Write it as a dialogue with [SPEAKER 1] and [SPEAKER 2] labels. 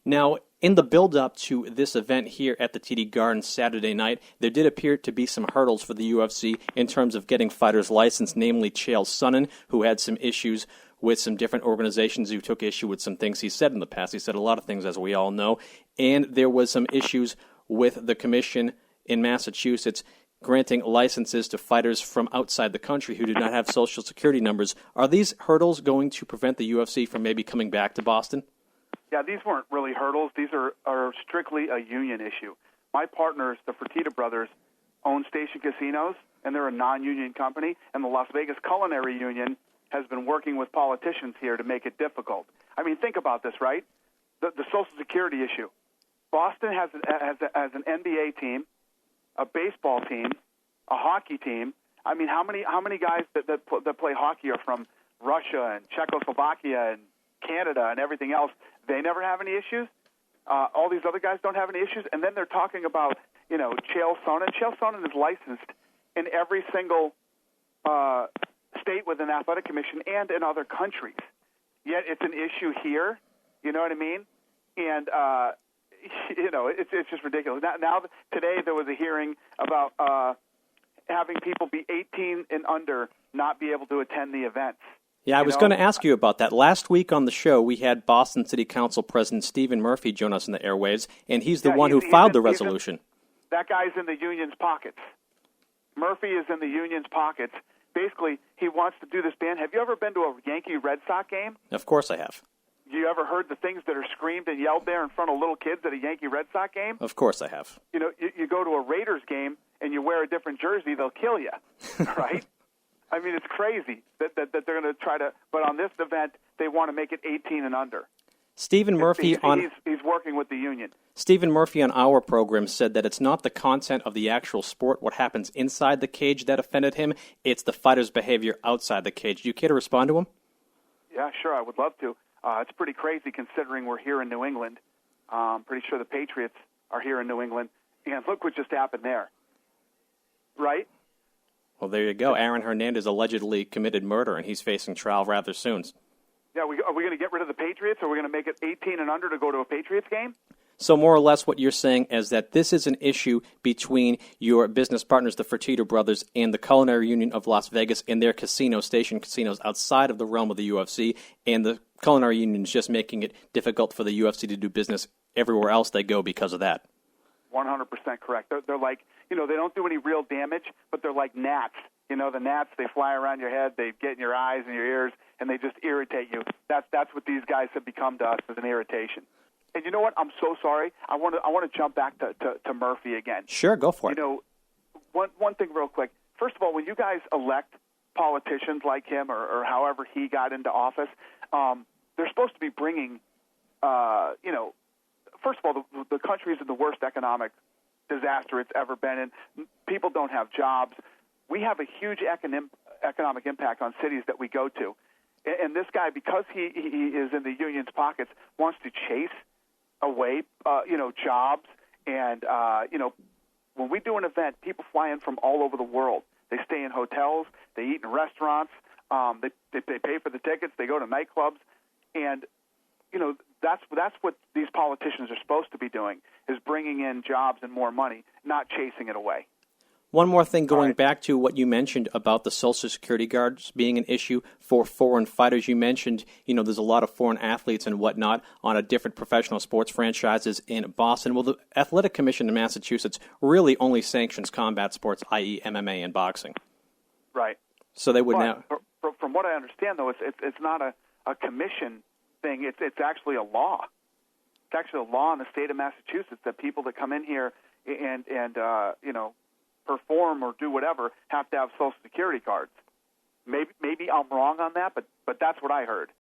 [SPEAKER 1] Now, in the build-up to this event here at the TD Garden Saturday night, there did appear to be some hurdles for the UFC in terms of getting fighters licensed, namely Chael Sonnen, who had some issues with some different organizations who took issue with some things he said in the past. He said a lot of things, as we all know. And there was some issues with the commission in Massachusetts granting licenses to fighters from outside the country who do not have Social Security numbers. Are these hurdles going to prevent the UFC from maybe coming back to Boston?
[SPEAKER 2] Yeah, these weren't really hurdles. These are strictly a union issue. My partners, the Fertitta brothers, own Station Casinos, and they're a non-union company, and the Las Vegas Culinary Union has been working with politicians here to make it difficult. I mean, think about this, right? The Social Security issue. Boston has an NBA team, a baseball team, a hockey team. I mean, how many guys that play hockey are from Russia and Czechoslovakia and Canada and everything else? They never have any issues. All these other guys don't have any issues. And then they're talking about, Chael Sonnen. Chael Sonnen is licensed in every single state with an athletic commission and in other countries. Yet it's an issue here. You know what I mean? And it's just ridiculous. Now today there was a hearing about having people be 18 and under not be able to attend the events.
[SPEAKER 1] Yeah, I was going to ask you about that. Last week on the show, we had Boston City Council President Stephen Murphy join us in the airwaves, and he's the one who filed the resolution.
[SPEAKER 2] That guy's in the union's pockets. Murphy is in the union's pockets. Basically, he wants to do this ban. Have you ever been to a Yankee-Red Sox game?
[SPEAKER 1] Of course I have.
[SPEAKER 2] You ever heard the things that are screamed and yelled there in front of little kids at a Yankee-Red Sox game?
[SPEAKER 1] Of course I have.
[SPEAKER 2] You go to a Raiders game and you wear a different jersey, they'll kill you, right? I mean, it's crazy that they're going to try to, but on this event, they want to make it 18 and under.
[SPEAKER 1] Stephen Murphy
[SPEAKER 2] he's working with the union.
[SPEAKER 1] Stephen Murphy on our program said that it's not the content of the actual sport, what happens inside the cage, that offended him. It's the fighter's behavior outside the cage. Do you care to respond to him?
[SPEAKER 2] Yeah, sure, I would love to. It's pretty crazy considering we're here in New England. Pretty sure the Patriots are here in New England. And look what just happened there. Right?
[SPEAKER 1] Well, there you go. Aaron Hernandez allegedly committed murder, and he's facing trial rather soon.
[SPEAKER 2] Yeah, are we going to get rid of the Patriots? Or are we going to make it 18 and under to go to a Patriots game?
[SPEAKER 1] So more or less what you're saying is that this is an issue between your business partners, the Fertitta brothers, and the Culinary Union of Las Vegas and their station casinos outside of the realm of the UFC, and the Culinary Union is just making it difficult for the UFC to do business everywhere else they go because of that.
[SPEAKER 2] 100% correct. They're like, they don't do any real damage, but they're like gnats. The gnats, they fly around your head, they get in your eyes and your ears, and they just irritate you. That's what these guys have become to us, as an irritation. And you know what? I'm so sorry. I want to jump back to Murphy again.
[SPEAKER 1] Sure, go for it.
[SPEAKER 2] One thing real quick. First of all, when you guys elect politicians like him or however he got into office, they're supposed to be bringing, first of all, the country is in the worst economic disaster it's ever been in. People don't have jobs. We have a huge economic impact on cities that we go to. And this guy, because he is in the union's pockets, wants to chase away, jobs. And, when we do an event, people fly in from all over the world. They stay in hotels. They eat in restaurants. They pay for the tickets. They go to nightclubs. And, that's what these politicians are supposed to be doing, is bringing in jobs and more money, not chasing it away.
[SPEAKER 1] One more thing, going back to what you mentioned about the Social Security guards being an issue for foreign fighters. You mentioned, there's a lot of foreign athletes and whatnot on a different professional sports franchises in Boston. Well, the Athletic Commission in Massachusetts really only sanctions combat sports, i.e. MMA and boxing.
[SPEAKER 2] Right.
[SPEAKER 1] So they would now...
[SPEAKER 2] From what I understand, though, it's not a commission thing. It's actually a law. It's actually a law in the state of Massachusetts that people that come in here and perform or do whatever have to have Social Security cards. Maybe I'm wrong on that, but that's what I heard.